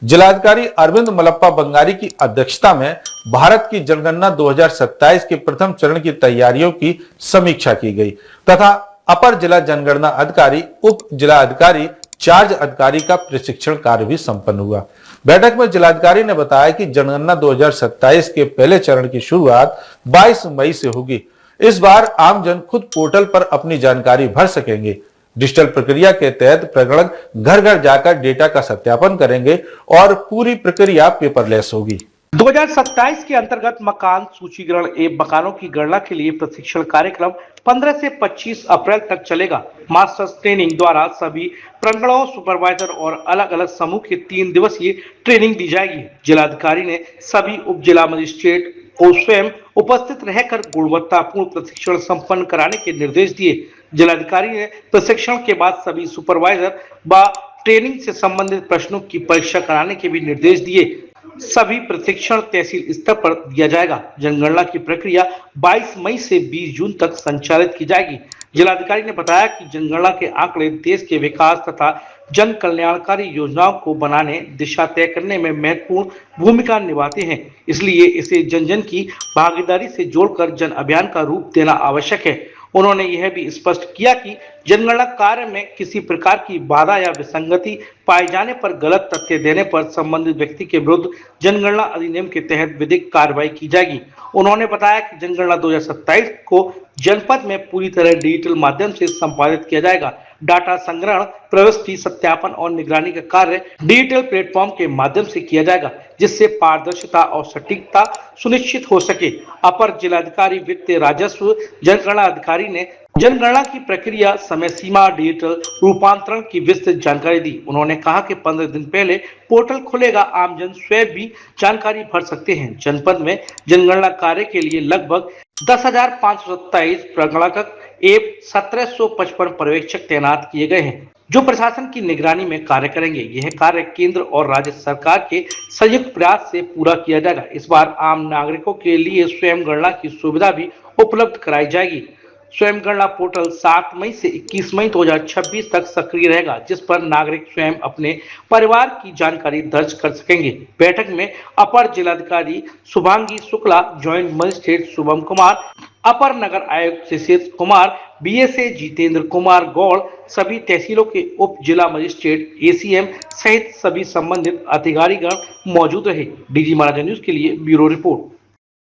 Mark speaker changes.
Speaker 1: जिलाधिकारी अरविंद मलप्पा बंगारी की अध्यक्षता में भारत की जनगणना 2027 के प्रथम चरण की तैयारियों की समीक्षा की गई तथा अपर जिला जनगणना अधिकारी, उप जिला अधिकारी, चार्ज अधिकारी का प्रशिक्षण कार्य भी संपन्न हुआ। बैठक में जिलाधिकारी ने बताया कि जनगणना 2027 के पहले चरण की शुरुआत 22 मई से होगी। इस बार आमजन खुद पोर्टल पर अपनी जानकारी भर सकेंगे। डिजिटल प्रक्रिया के तहत प्रगणक घर घर जाकर डेटा का सत्यापन करेंगे और पूरी प्रक्रिया पेपरलेस होगी।
Speaker 2: 2027 के अंतर्गत मकान सूचीकरण एवं मकानों की गणना के लिए प्रशिक्षण कार्यक्रम 15 से 25 अप्रैल तक चलेगा। मास्टर्स ट्रेनिंग द्वारा सभी प्रगणकों, सुपरवाइजर और अलग अलग समूह के 3 दिवसीय ट्रेनिंग दी जाएगी। जिलाधिकारी ने सभी उप जिला मजिस्ट्रेट को स्वयं उपस्थित रहकर गुणवत्तापूर्ण प्रशिक्षण संपन्न कराने के निर्देश दिए। जिलाधिकारी ने प्रशिक्षण के बाद सभी सुपरवाइजर व ट्रेनिंग से संबंधित प्रश्नों की परीक्षा कराने के भी निर्देश दिए। सभी प्रशिक्षण तहसील स्तर पर दिया जाएगा। जनगणना की प्रक्रिया 22 मई से 20 जून तक संचालित की जाएगी। जिलाधिकारी ने बताया कि जनगणना के आंकड़े देश के विकास तथा जन कल्याणकारी योजनाओं को बनाने, दिशा तय करने में महत्वपूर्ण भूमिका निभाते हैं, इसलिए इसे जन जन की भागीदारी से जोड़कर जन अभियान का रूप देना आवश्यक है। उन्होंने यह भी स्पष्ट किया कि जनगणना कार्य में किसी प्रकार की बाधा या विसंगति पाए जाने पर, गलत तथ्य देने पर संबंधित व्यक्ति के विरुद्ध जनगणना अधिनियम के तहत विधिक कार्रवाई की जाएगी। उन्होंने बताया कि जनगणना 2027 को जनपद में पूरी तरह डिजिटल माध्यम से संपादित किया जाएगा। डाटा संग्रहण, प्रविष्टि, सत्यापन और निगरानी का कार्य डिजिटल प्लेटफॉर्म के माध्यम से किया जाएगा, जिससे पारदर्शिता और सटीकता सुनिश्चित हो सके। अपर जिलाधिकारी वित्त राजस्व जनगणना अधिकारी ने जनगणना की प्रक्रिया, समय सीमा, डिजिटल रूपांतरण की विस्तृत जानकारी दी। उन्होंने कहा कि 15 दिन पहले पोर्टल खुलेगा, आमजन स्वयं भी जानकारी भर सकते हैं। जनपद में जनगणना कार्य के लिए लगभग 10,527 प्रगणक एवं 1755 पर्यवेक्षक तैनात किए गए हैं, जो प्रशासन की निगरानी में कार्य करेंगे। यह कार्य केंद्र और राज्य सरकार के संयुक्त प्रयास से पूरा किया जाएगा। इस बार आम नागरिकों के लिए स्वयं गणना की सुविधा भी उपलब्ध कराई जाएगी। स्वयं गणना पोर्टल 7 मई से 21 मई 2026 तक सक्रिय रहेगा, जिस पर नागरिक स्वयं अपने परिवार की जानकारी दर्ज कर सकेंगे। बैठक में अपर जिलाधिकारी शुभांगी शुक्ला, ज्वाइंट मजिस्ट्रेट शुभम कुमार, अपर नगर आयुक्त शिशिर कुमार, बीएसए जितेंद्र कुमार गौड़, सभी तहसीलों के उप जिला मजिस्ट्रेट, एसीएम सहित सभी संबंधित अधिकारीगण मौजूद रहे। डीजी महाराजा न्यूज के लिए ब्यूरो रिपोर्ट।